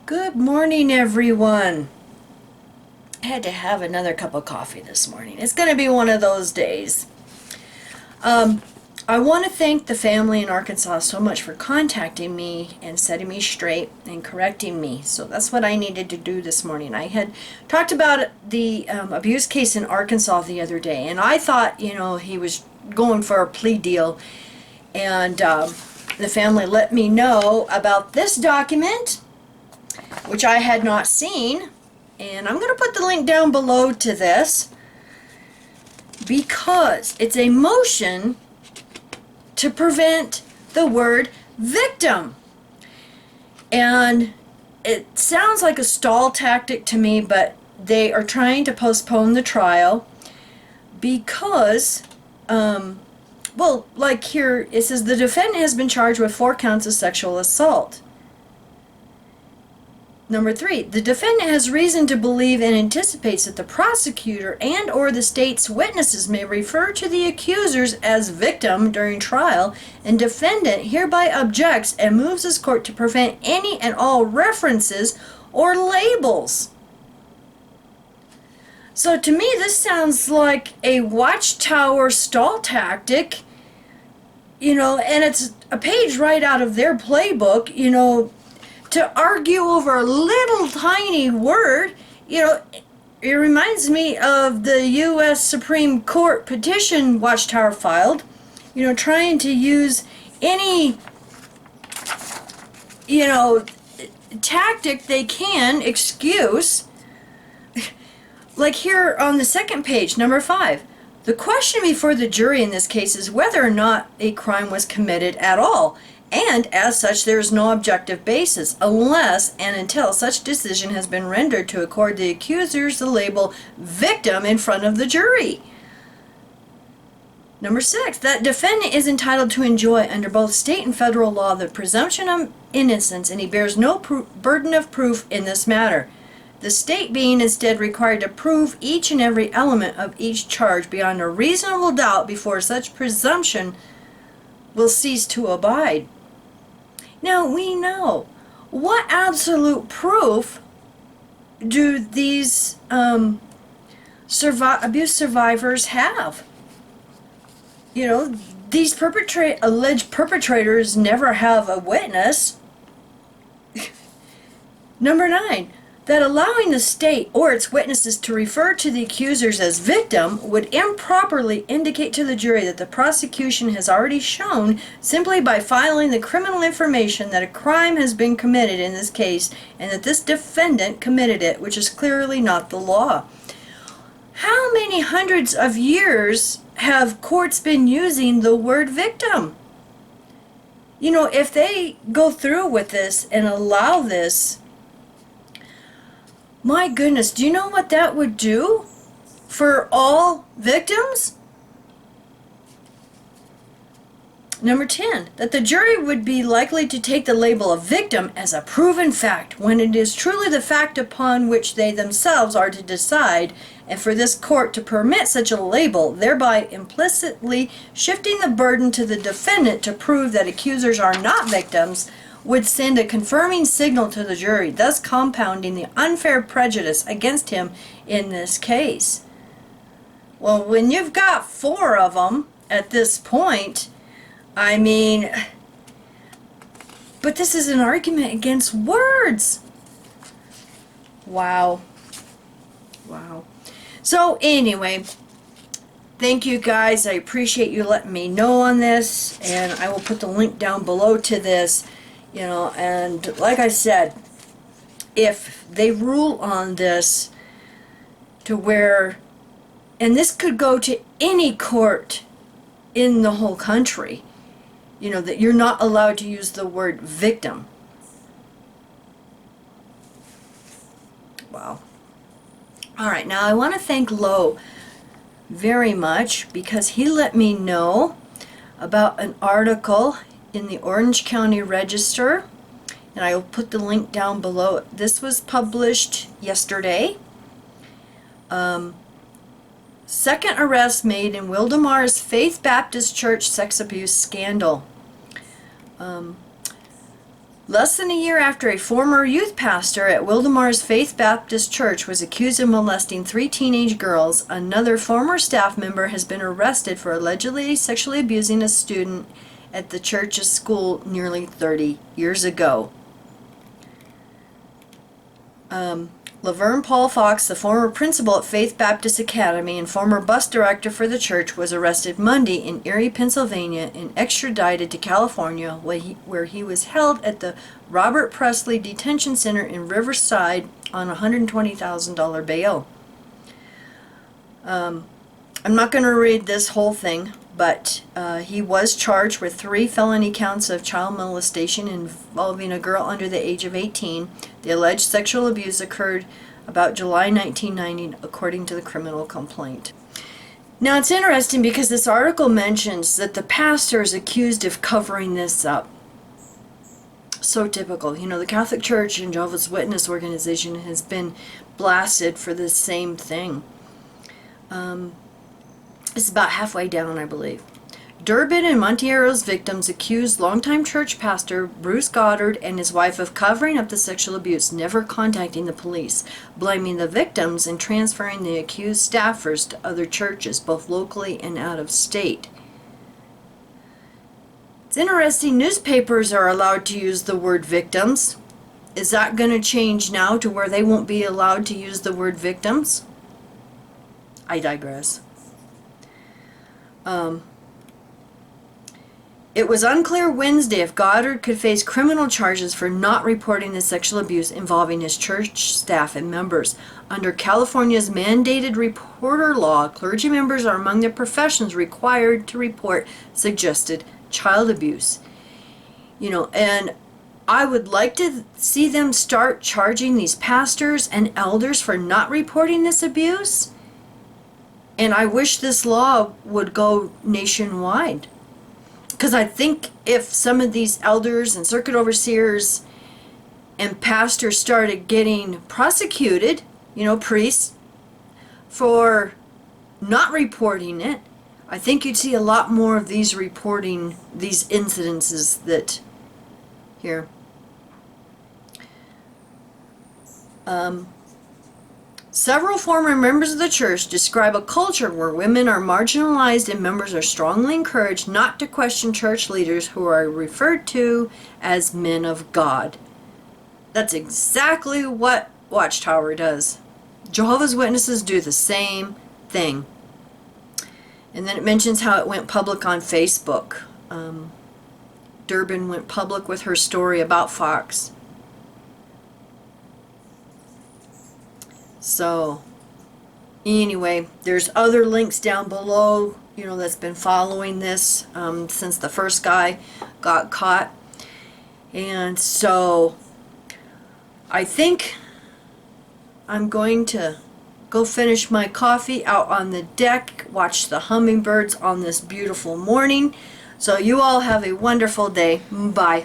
Good morning, everyone. I had to have another cup of coffee this morning. It's going to be one of those days. Um, I want to thank the family in Arkansas so much for contacting me and setting me straight and correcting me. So that's what I needed to do this morning. I had talked about the abuse case in Arkansas the other day, and I thought, he was going for a plea deal. And the family let me know about this document, which I had not seen. And I'm going to put the link down below to this because it's a motion to prevent the word victim. And it sounds like a stall tactic to me, but they are trying to postpone the trial because, like here, it says the defendant has been charged with 4 counts of sexual assault. Number 3, the defendant has reason to believe and anticipates that the prosecutor and or the state's witnesses may refer to the accusers as victim during trial, and defendant hereby objects and moves this court to prevent any and all references or labels. So to me this sounds like a watchtower stall tactic, and it's a page right out of their playbook, to argue over a little tiny word. It reminds me of the U.S. Supreme Court petition Watchtower filed, trying to use any, tactic they can, excuse. Like here on the second page, number 5. The question before the jury in this case is whether or not a crime was committed at all. And as such, there is no objective basis unless and until such decision has been rendered to accord the accusers the label victim in front of the jury. Number 6, that defendant is entitled to enjoy under both state and federal law the presumption of innocence, and he bears no burden of proof in this matter. The state being instead required to prove each and every element of each charge beyond a reasonable doubt before such presumption will cease to abide. Now we know, what absolute proof do these abuse survivors have? These alleged perpetrators never have a witness. Number 9, that allowing the state or its witnesses to refer to the accusers as victim would improperly indicate to the jury that the prosecution has already shown simply by filing the criminal information that a crime has been committed in this case and that this defendant committed it, which is clearly not the law. How many hundreds of years have courts been using the word victim? If they go through with this and allow this, my goodness, do you know what that would do for all victims? Number 10, that the jury would be likely to take the label of victim as a proven fact when it is truly the fact upon which they themselves are to decide, and for this court to permit such a label, thereby implicitly shifting the burden to the defendant to prove that accusers are not victims, would send a confirming signal to the jury, thus compounding the unfair prejudice against him in this case. Well, when you've got 4 of them at this point, but this is an argument against words. Wow. So anyway, thank you guys. I appreciate you letting me know on this, and I will put the link down below to this. And like I said, if they rule on this to where, and this could go to any court in the whole country, that you're not allowed to use the word victim. Wow. All right, now I want to thank Lowe very much because he let me know about an article in the Orange County Register, and I will put the link down below. This was published yesterday. Second arrest made in Wildamar's Faith Baptist Church sex abuse scandal. Less than a year after a former youth pastor at Wildamar's Faith Baptist Church was accused of molesting 3 teenage girls, another former staff member has been arrested for allegedly sexually abusing a student at the church's school nearly 30 years ago. Laverne Paul Fox, the former principal at Faith Baptist Academy and former bus director for the church, was arrested Monday in Erie, Pennsylvania, and extradited to California, where he was held at the Robert Presley Detention Center in Riverside on a $120,000 bail. I'm not going to read this whole thing, but he was charged with 3 felony counts of child molestation involving a girl under the age of 18. The alleged sexual abuse occurred about July 1990, according to the criminal complaint. Now, it's interesting because this article mentions that the pastor is accused of covering this up. So typical. You know, the Catholic Church and Jehovah's Witness organization has been blasted for the same thing. It's about halfway down, I believe. Durbin and Montiero's victims accused longtime church pastor Bruce Goddard and his wife of covering up the sexual abuse, never contacting the police, blaming the victims, and transferring the accused staffers to other churches, both locally and out of state. It's interesting, newspapers are allowed to use the word victims. Is that going to change now to where they won't be allowed to use the word victims? I digress. It was unclear Wednesday if Goddard could face criminal charges for not reporting the sexual abuse involving his church staff and members. Under California's mandated reporter law, clergy members are among the professions required to report suggested child abuse. You know, and I would like to see them start charging these pastors and elders for not reporting this abuse. And I wish this law would go nationwide. Because I think if some of these elders and circuit overseers and pastors started getting prosecuted, you know, priests, for not reporting it, I think you'd see a lot more of these reporting these incidences that here. Several former members of the church describe a culture where women are marginalized and members are strongly encouraged not to question church leaders who are referred to as men of God. That's exactly what Watchtower does. Jehovah's Witnesses do the same thing. And then it mentions how it went public on Facebook. Durbin went public with her story about Fox. So, anyway, there's other links down below, you know, that's been following this since the first guy got caught. And so, I think I'm going to go finish my coffee out on the deck, watch the hummingbirds on this beautiful morning. So you all have a wonderful day. Bye.